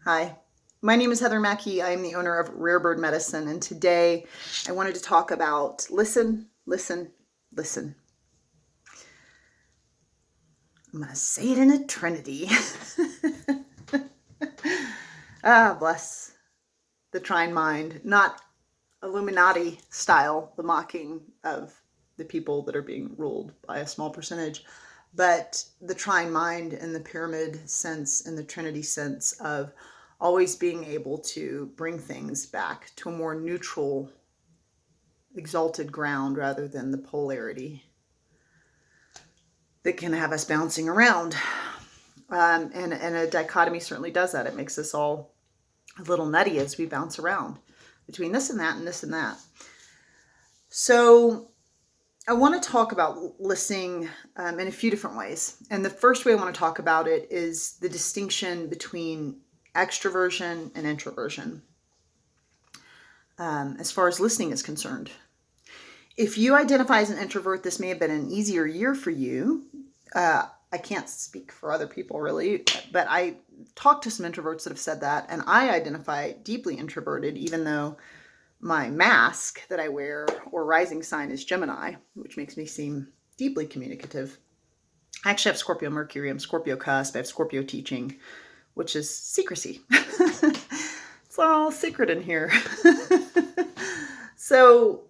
Hi, my name is Heather Mackey. I am the owner of Rare Bird Medicine, and today I wanted to talk about listen, listen, listen. I'm going to say it in a trinity. Bless the trine mind, not Illuminati style, the mocking of the people that are being ruled by a small percentage, but the trine mind in the pyramid sense, in the trinity sense of always being able to bring things back to a more neutral, exalted ground rather than the polarity that can have us bouncing around. And a dichotomy certainly does that. It makes us all a little nutty as we bounce around between this and that and this and that. So I want to talk about listening in a few different ways. And the first way I want to talk about it is the distinction between extroversion and introversion as far as listening is concerned. If you identify as an introvert, this may have been an easier year for you. I can't speak for other people really, but I talked to some introverts that have said that, and I identify deeply introverted, even though my mask that I wear or rising sign is Gemini, which makes me seem deeply communicative. I actually have Scorpio Mercury. I'm Scorpio cusp. I have Scorpio teaching, which is secrecy. It's all secret in here. So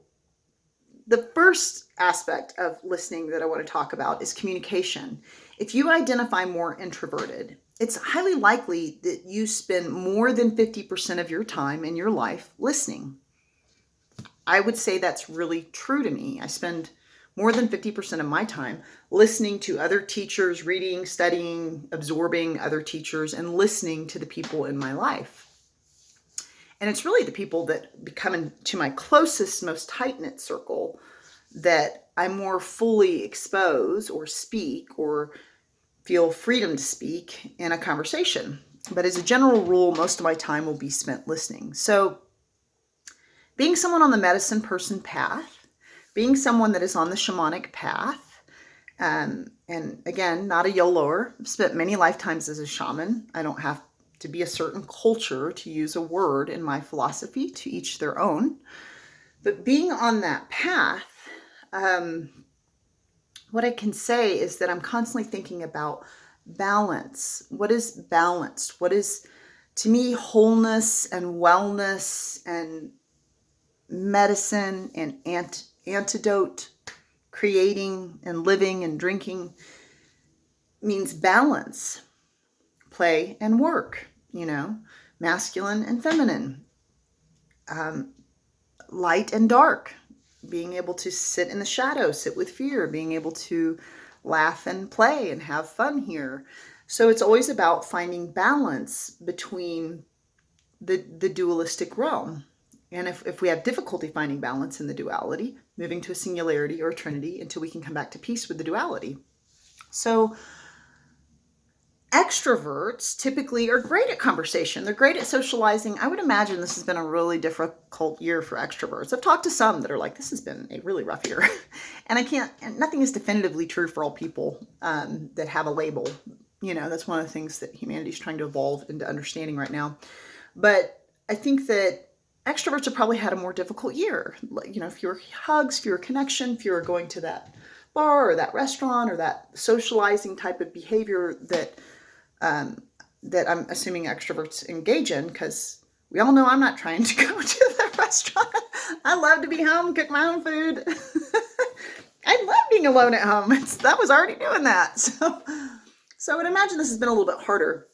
the first aspect of listening that I want to talk about is communication. If you identify more introverted, it's highly likely that you spend more than 50% of your time in your life listening. I would say that's really true to me. I spend more than 50% of my time listening to other teachers, reading, studying, absorbing other teachers, and listening to the people in my life. And it's really the people that become into my closest, most tight-knit circle that I more fully expose or speak or feel freedom to speak in a conversation. But as a general rule, most of my time will be spent listening. So being someone on the medicine person path, being someone that is on the shamanic path, and again, not a YOLOer. I've spent many lifetimes as a shaman. I don't have to be a certain culture to use a word in my philosophy, to each their own. But being on that path, what I can say is that I'm constantly thinking about balance. What is balanced? What is, to me, wholeness and wellness and medicine and antidote, creating and living and drinking means balance, play and work, masculine and feminine, light and dark, being able to sit in the shadow, sit with fear, being able to laugh and play and have fun here. So it's always about finding balance between the dualistic realm. And if we have difficulty finding balance in the duality, moving to a singularity or a trinity until we can come back to peace with the duality. So extroverts typically are great at conversation. They're great at socializing. I would imagine this has been a really difficult year for extroverts. I've talked to some that are like, this has been a really rough year. And nothing is definitively true for all people that have a label. That's one of the things that humanity is trying to evolve into understanding right now. But I think that extroverts have probably had a more difficult year. Fewer hugs, fewer connection, fewer going to that bar or that restaurant or that socializing type of behavior that I'm assuming extroverts engage in, because we all know I'm not trying to go to the restaurant. I love to be home, cook my own food. I love being alone at home. I was already doing that. So I would imagine this has been a little bit harder.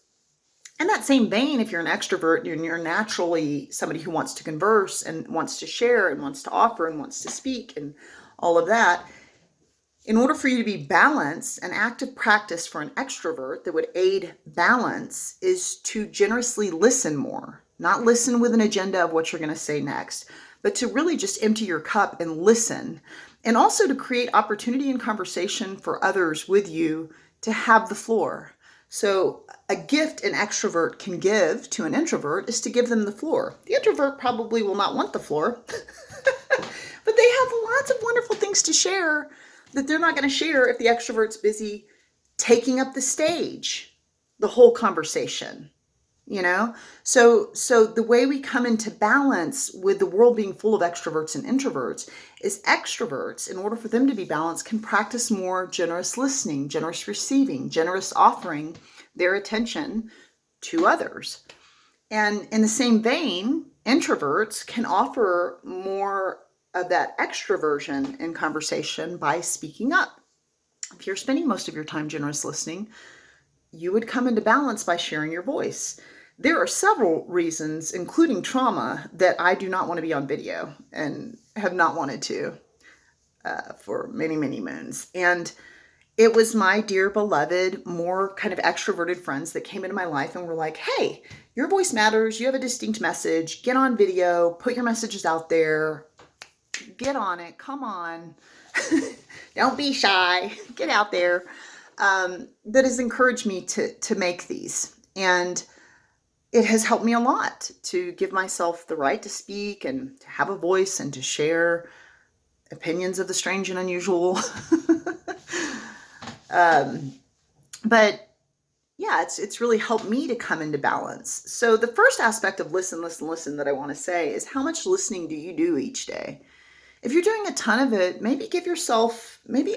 In that same vein, if you're an extrovert and you're naturally somebody who wants to converse and wants to share and wants to offer and wants to speak and all of that, in order for you to be balanced, an active practice for an extrovert that would aid balance is to generously listen more. Not listen with an agenda of what you're going to say next, but to really just empty your cup and listen. And also to create opportunity and conversation for others with you to have the floor. So a gift an extrovert can give to an introvert is to give them the floor. The introvert probably will not want the floor, but they have lots of wonderful things to share that they're not going to share if the extrovert's busy taking up the stage, the whole conversation. you know? So the way we come into balance with the world being full of extroverts and introverts is extroverts, in order for them to be balanced, can practice more generous listening, generous receiving, generous offering their attention to others. And in the same vein, introverts can offer more of that extroversion in conversation by speaking up. If you're spending most of your time generous listening, you would come into balance by sharing your voice. There are several reasons, including trauma, that I do not want to be on video and have not wanted to for many, many moons. And it was my dear beloved, more kind of extroverted friends that came into my life and were like, hey, your voice matters. You have a distinct message. Get on video. Put your messages out there. Get on it. Come on. Don't be shy. Get out there. That has encouraged me to make these. And it has helped me a lot to give myself the right to speak and to have a voice and to share opinions of the strange and unusual. But yeah, it's really helped me to come into balance. So the first aspect of listen that I want to say is, how much listening do you do each day? If you're doing a ton of it, maybe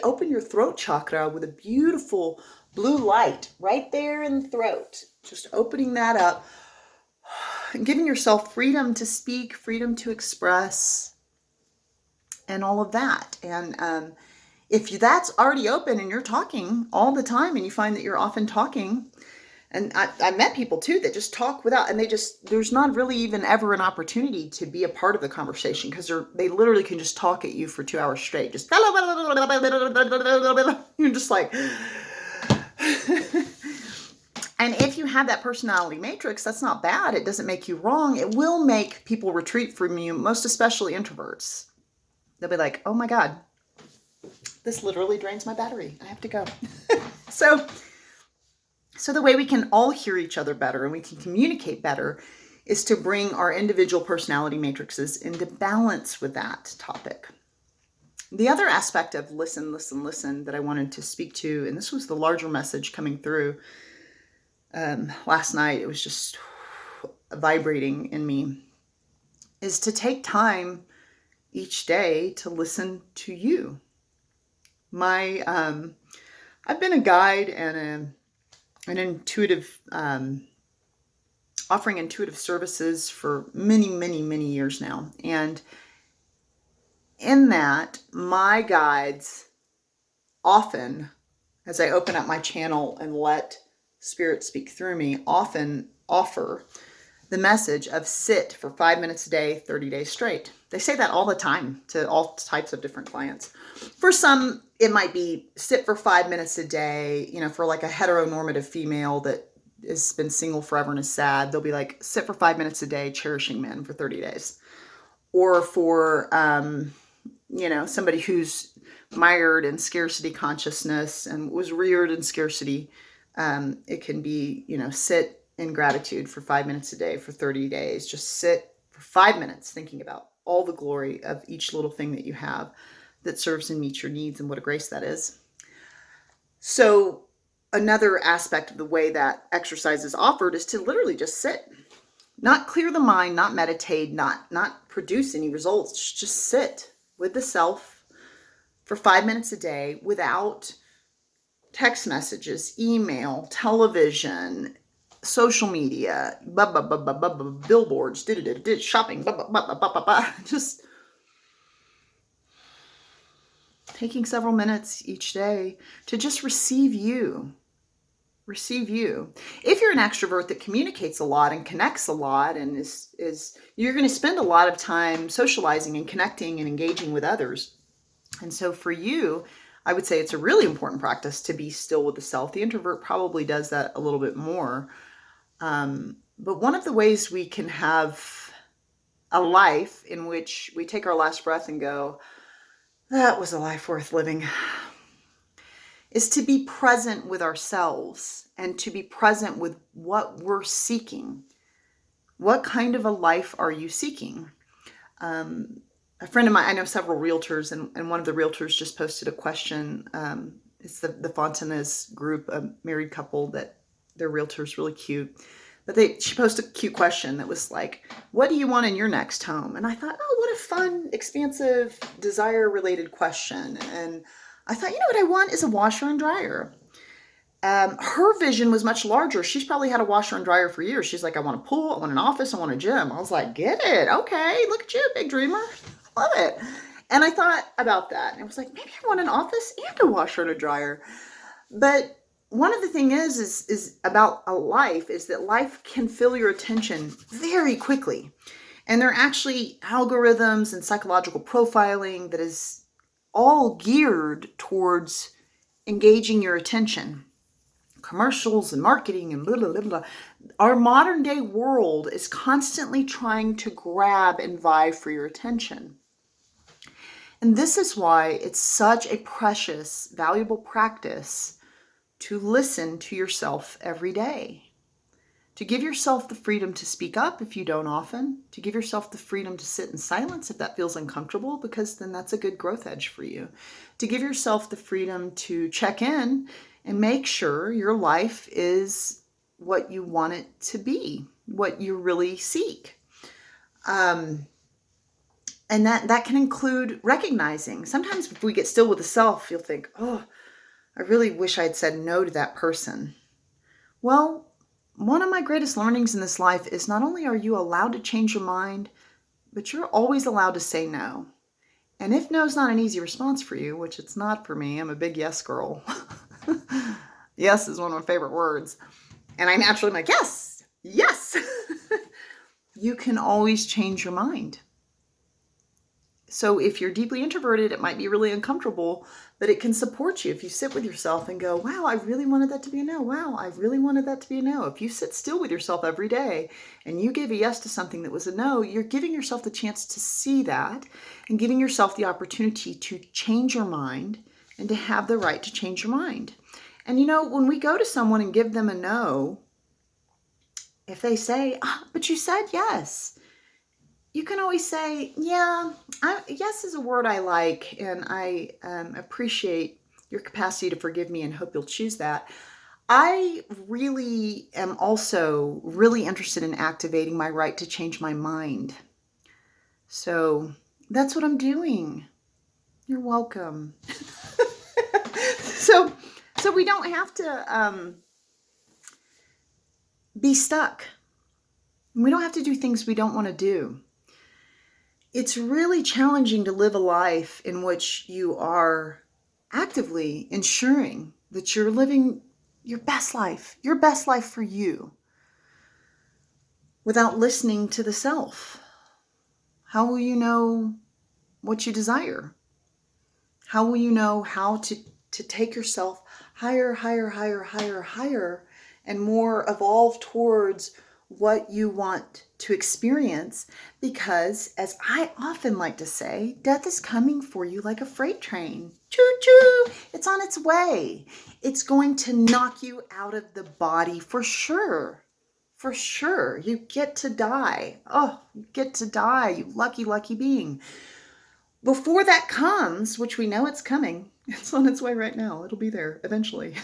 open your throat chakra with a beautiful blue light right there in the throat. Just opening that up and giving yourself freedom to speak, freedom to express, and all of that. And if that's already open and you're talking all the time and you find that you're often talking, and I met people too that just talk without, and there's not really even ever an opportunity to be a part of the conversation, because they literally can just talk at you for 2 hours straight. Just, you're just like, and if you have that personality matrix, that's not bad. It doesn't make you wrong. It will make people retreat from you, most especially introverts. They'll be like, oh my God, this literally drains my battery. I have to go. So the way we can all hear each other better and we can communicate better is to bring our individual personality matrices into balance with that topic. The other aspect of listen that I wanted to speak to, and this was the larger message coming through last night, it was just vibrating in me, is to take time each day to listen to you. I've been a guide and an intuitive, offering intuitive services for many, many, many years now. And in that, my guides often, as I open up my channel and let Spirit speak through me, often offer the message of sit for 5 minutes a day, 30 days straight. They say that all the time to all types of different clients. For some, it might be sit for 5 minutes a day, for like a heteronormative female that has been single forever and is sad. They'll be like, sit for 5 minutes a day, cherishing men for 30 days. Or for, somebody who's mired in scarcity consciousness and was reared in scarcity, it can be, sit in gratitude for 5 minutes a day for 30 days. Just sit for 5 minutes thinking about all the glory of each little thing that you have that serves and meets your needs, and what a grace that is. So another aspect of the way that exercise is offered is to literally just sit. Not clear the mind, not meditate, not produce any results. Just sit with the self for 5 minutes a day without text messages, email, television, social media, billboards, shopping, just taking several minutes each day to just receive you. Receive you. If you're an extrovert that communicates a lot and connects a lot and is you're going to spend a lot of time socializing and connecting and engaging with others. And so for you, I would say it's a really important practice to be still with the self. The introvert probably does that a little bit more. But one of the ways we can have a life in which we take our last breath and go, that was a life worth living, is to be present with ourselves and to be present with what we're seeking. What kind of a life are you seeking? A friend of mine, I know several realtors, and one of the realtors just posted a question. It's the Fontanez group, a married couple that their realtor's really cute. But she posted a cute question that was like, what do you want in your next home? And I thought, oh, what a fun, expansive, desire-related question. And I thought, you know what I want is a washer and dryer. Her vision was much larger. She's probably had a washer and dryer for years. She's like, I want a pool, I want an office, I want a gym. I was like, get it. Okay, look at you, big dreamer. Love it. And I thought about that. And I was like, maybe I want an office and a washer and a dryer. But one of the things is about a life is that life can fill your attention very quickly. And there are actually algorithms and psychological profiling that is all geared towards engaging your attention. Commercials and marketing and blah, blah, blah, blah. Our modern day world is constantly trying to grab and vie for your attention. And this is why it's such a precious, valuable practice to listen to yourself every day, to give yourself the freedom to speak up if you don't often, to give yourself the freedom to sit in silence if that feels uncomfortable, because then that's a good growth edge for you, to give yourself the freedom to check in and make sure your life is what you want it to be, what you really seek. And that can include recognizing. Sometimes if we get still with the self, you'll think, oh, I really wish I'd said no to that person. Well, one of my greatest learnings in this life is not only are you allowed to change your mind, but you're always allowed to say no. And if no is not an easy response for you, which it's not for me, I'm a big yes girl. Yes is one of my favorite words. And I naturally am like, yes, yes. You can always change your mind. So if you're deeply introverted, it might be really uncomfortable, but it can support you if you sit with yourself and go, wow, I really wanted that to be a no. Wow, I really wanted that to be a no. If you sit still with yourself every day and you gave a yes to something that was a no, you're giving yourself the chance to see that and giving yourself the opportunity to change your mind and to have the right to change your mind. And you know, when we go to someone and give them a no, if they say, but you said yes, you can always say, yeah, yes is a word I like, and I appreciate your capacity to forgive me and hope you'll choose that. I really am also really interested in activating my right to change my mind. So that's what I'm doing. You're welcome. So we don't have to be stuck. We don't have to do things we don't want to do. It's really challenging to live a life in which you are actively ensuring that you're living your best life for you, without listening to the self. How will you know what you desire? How will you know how to take yourself higher, higher, higher, higher, higher, and more evolve towards what you want to experience? Because, as I often like to say, death is coming for you like a freight train. Choo-choo! It's on its way. It's going to knock you out of the body for sure. For sure. You get to die. Oh, you get to die, you lucky, lucky being. Before that comes, which we know it's coming, it's on its way right now. It'll be there eventually.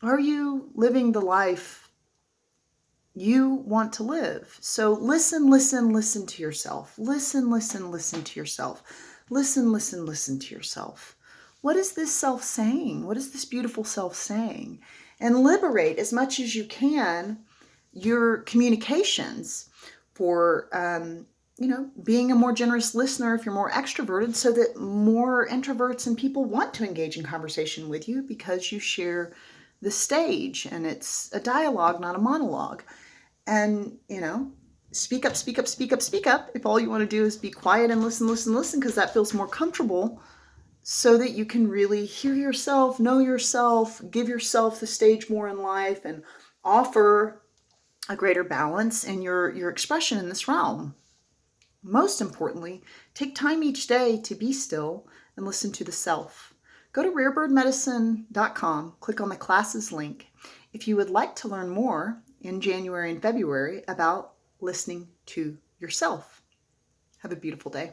Are you living the life you want to live? So listen, listen, listen to yourself. Listen, listen, listen to yourself. Listen, listen, listen to yourself. What is this self saying? What is this beautiful self saying? And liberate as much as you can your communications for, being a more generous listener if you're more extroverted, so that more introverts and people want to engage in conversation with you because you share the stage and it's a dialogue, not a monologue. And, speak up, speak up, speak up, speak up. If all you want to do is be quiet and listen, listen, listen, because that feels more comfortable, so that you can really hear yourself, know yourself, give yourself the stage more in life, and offer a greater balance in your expression in this realm. Most importantly, take time each day to be still and listen to the self. Go to rarebirdmedicine.com, click on the classes link if you would like to learn more in January and February about listening to yourself. Have a beautiful day.